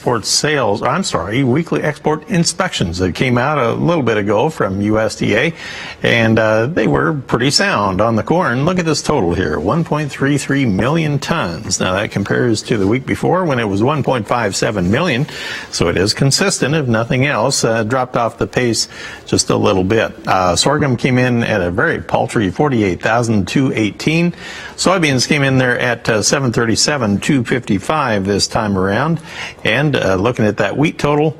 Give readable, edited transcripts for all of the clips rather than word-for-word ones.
export sales, weekly export inspections that came out a little bit ago from USDA, and they were pretty sound on the corn. Look at this total here, 1.33 million tons. Now that compares to the week before when it was 1.57 million, so it is consistent, if nothing else. Dropped off the pace just a little bit. Sorghum came in at a very paltry 48,218. Soybeans came in there at 737,255 this time around. And looking at that wheat total,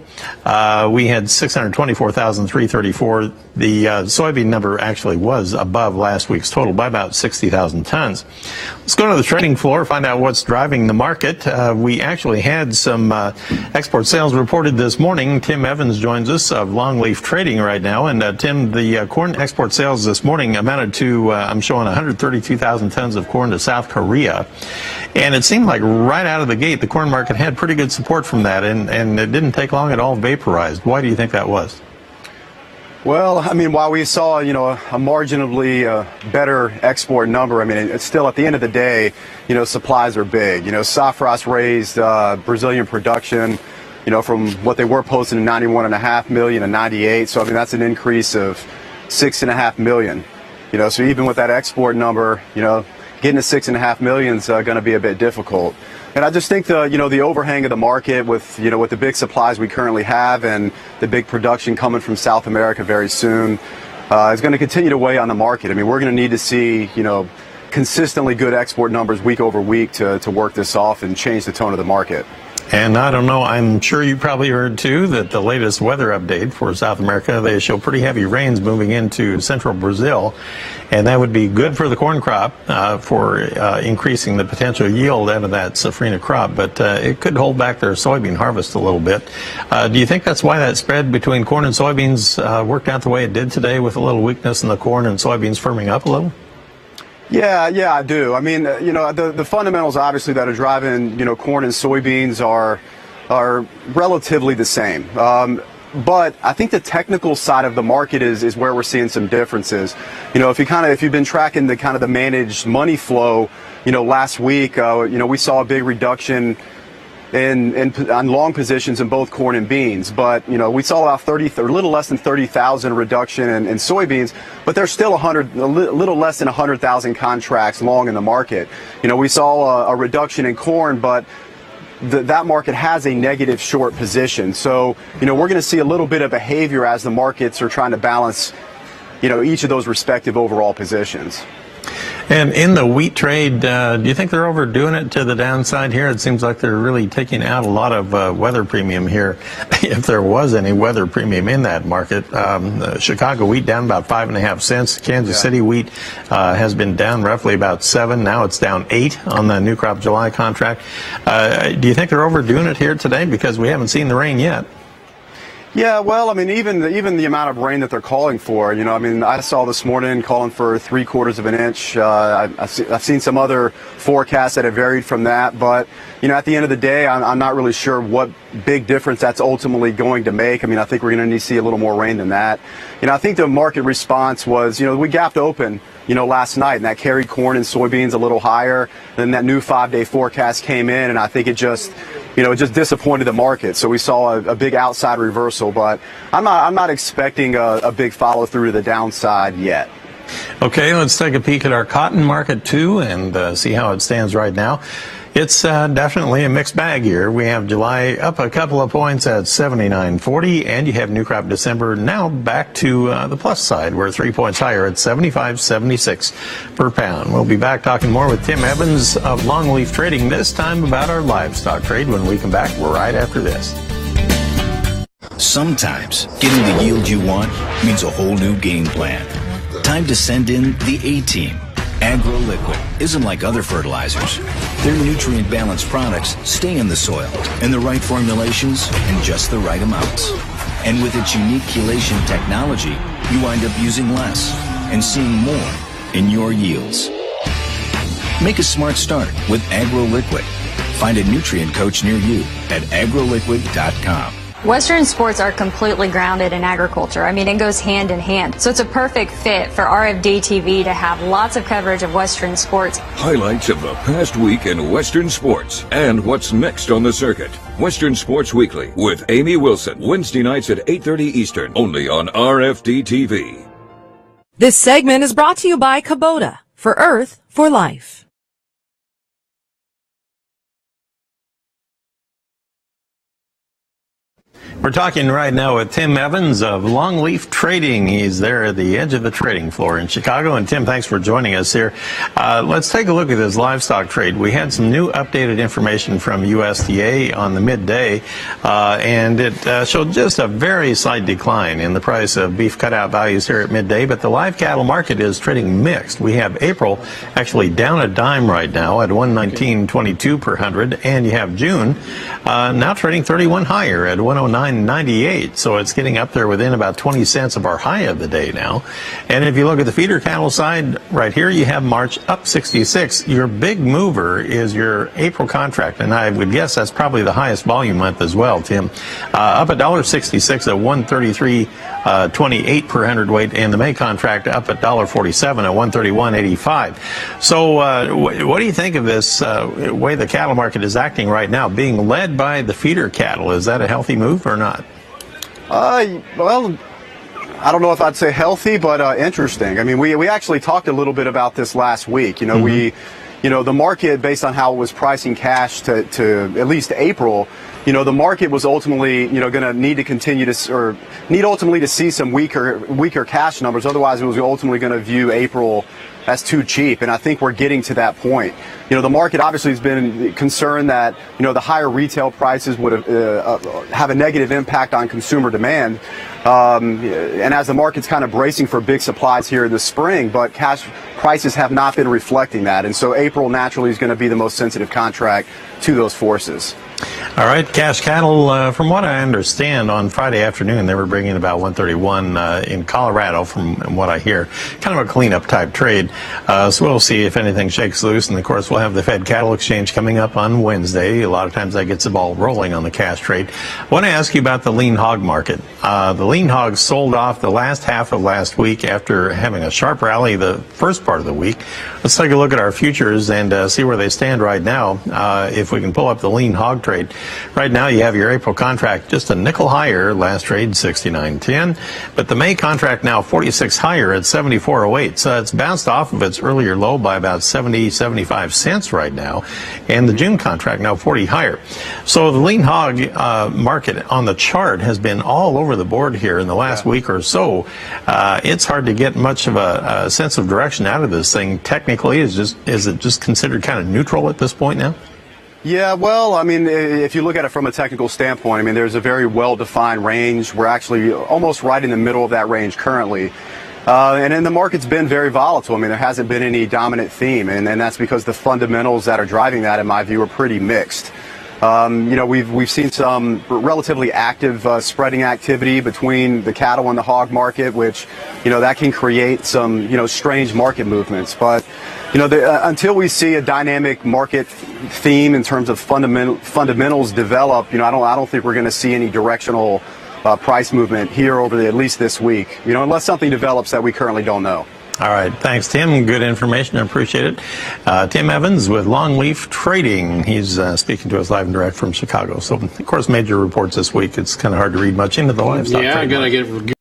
we had 624,334. The soybean number actually was above last week's total by about 60,000 tons. Let's go to the trading floor, find out what's driving the market. We actually had some export sales reported this morning. Tim Evans joins us of Longleaf Trading right now. And Tim, the corn export sales this morning amounted to, I'm showing 132,000 tons of corn to South Korea. And it seemed like right out of the gate, the corn market had pretty good support from that, and it didn't take long at all vaporized. Why do you think that was? Well, I mean, while we saw, a marginally better export number, I mean, it's still at the end of the day, supplies are big. Safras raised Brazilian production, from what they were posting in 91.5 million to 98. So, I mean, that's an increase of 6.5 million. So even with that export number, getting to 6.5 million is going to be a bit difficult. And I just think the overhang of the market with with the big supplies we currently have and the big production coming from South America very soon is going to continue to weigh on the market. I mean, we're going to need to see consistently good export numbers week over week to work this off and change the tone of the market. And I don't know, I'm sure you probably heard too that the latest weather update for South America, they show pretty heavy rains moving into central Brazil, and that would be good for the corn crop for increasing the potential yield out of that safrinha crop, but it could hold back their soybean harvest a little bit. Do you think that's why that spread between corn and soybeans worked out the way it did today, with a little weakness in the corn and soybeans firming up a little? Yeah, I do. I mean, the fundamentals obviously that are driving, corn and soybeans are relatively the same. But I think the technical side of the market is where we're seeing some differences. If you've been tracking the managed money flow, last week, we saw a big reduction on long positions in both corn and beans, but we saw about a little less than 30,000 reduction in soybeans, but there's still a little less than 100,000 contracts long in the market. We saw a reduction in corn, but that market has a negative short position. So we're going to see a little bit of behavior as the markets are trying to balance each of those respective overall positions. And in the wheat trade, do you think they're overdoing it to the downside here? It seems like they're really taking out a lot of weather premium here, if there was any weather premium in that market. Chicago wheat down about 5.5 cents. Kansas City wheat has been down roughly about 7. Now it's down 8 on the new crop July contract. Do you think they're overdoing it here today, because we haven't seen the rain yet? Yeah, well, I mean, even the amount of rain that they're calling for, I saw this morning calling for 3/4 of an inch. I've seen some other forecasts that have varied from that, but at the end of the day, I'm not really sure what big difference that's ultimately going to make. I mean, I think we're going to need to see a little more rain than that. I think the market response was, we gapped open, last night, and that carried corn and soybeans a little higher. Then that new 5-day forecast came in, and I think it just disappointed the market. So we saw a big outside reversal, but I'm not expecting a big follow through to the downside yet. Okay, let's take a peek at our cotton market too and see how it stands right now. It's definitely a mixed bag here. We have July up a couple of points at 79.40, and you have new crop December now back to the plus side. We're 3 points higher at 75.76 per pound. We'll be back talking more with Tim Evans of Longleaf Trading, this time about our livestock trade when we come back right after this. Sometimes getting the yield you want means a whole new game plan. Time to send in the A-Team. AgroLiquid isn't like other fertilizers. Their nutrient-balanced products stay in the soil in the right formulations and just the right amounts. And with its unique chelation technology, you wind up using less and seeing more in your yields. Make a smart start with AgroLiquid. Find a nutrient coach near you at agroliquid.com. Western sports are completely grounded in agriculture. I mean, it goes hand in hand. So it's a perfect fit for RFD TV to have lots of coverage of Western sports. Highlights of the past week in Western sports and what's next on the circuit. Western Sports Weekly with Amy Wilson. Wednesday nights at 8:30 Eastern. Only on RFD TV. This segment is brought to you by Kubota. For Earth, for Life. We're talking right now with Tim Evans of Longleaf Trading. He's there at the edge of the trading floor in Chicago. And Tim, thanks for joining us here. Let's take a look at this livestock trade. We had some new updated information from USDA on the midday, and it showed just a very slight decline in the price of beef cutout values here at midday. But the live cattle market is trading mixed. We have April actually down a dime right now at 119.22 per hundred, and you have June now trading 31 higher at 109.98, so it's getting up there within about 20 cents of our high of the day now. And if you look at the feeder cattle side, right here you have March up 66. Your big mover is your April contract, and I would guess that's probably the highest volume month as well, Tim. Up $1.66 at 133.28 per hundredweight, and the May contract up at $1.47 at 131.85. So what do you think of this way the cattle market is acting right now, being led by the feeder cattle? Is that a healthy move or not? Well, I don't know if I'd say healthy, but interesting. I mean, we actually talked a little bit about this last week. You know, the market, based on how it was pricing cash to at least April, you know, the market was ultimately, you know, going to need to continue to, or need ultimately to see some weaker cash numbers. Otherwise, it was ultimately going to view April as too cheap. And I think we're getting to that point. You know, the market obviously has been concerned that, you know, the higher retail prices would have a negative impact on consumer demand. And as the market's kind of bracing for big supplies here in the spring, but cash prices have not been reflecting that. And so April naturally is going to be the most sensitive contract to those forces. All right, cash cattle, from what I understand, on Friday afternoon, they were bringing about 131 in Colorado, from what I hear. Kind of a cleanup type trade. So we'll see if anything shakes loose. And, of course, we'll have the Fed Cattle Exchange coming up on Wednesday. A lot of times that gets the ball rolling on the cash trade. I want to ask you about the lean hog market. The lean hogs sold off the last half of last week after having a sharp rally the first part of the week. Let's take a look at our futures and see where they stand right now. If we can pull up the lean hog trade. Right now you have your April contract just a nickel higher, last trade 69.10, but the May contract now 46 higher at 74.08. So it's bounced off of its earlier low by about 75 cents right now, and the June contract now 40 higher. So the lean hog market on the chart has been all over the board here in the last week or so. It's hard to get much of a sense of direction out of this thing. Technically, is it just considered kind of neutral at this point now? Yeah, well, I mean, if you look at it from a technical standpoint, I mean, there's a very well-defined range. We're actually almost right in the middle of that range currently. And then the market's been very volatile. I mean, there hasn't been any dominant theme, and that's because the fundamentals that are driving that, in my view, are pretty mixed. You know, we've seen some relatively active spreading activity between the cattle and the hog market, which, you know, that can create some, you know, strange market movements. But, you know, until we see a dynamic market theme in terms of fundamentals develop, you know, I don't think we're going to see any directional price movement here over at least this week, you know, unless something develops that we currently don't know. All right. Thanks, Tim. Good information. I appreciate it. Tim Evans with Longleaf Trading. He's speaking to us live and direct from Chicago. So, of course, major reports this week. It's kind of hard to read much into the livestock. Yeah, I got to get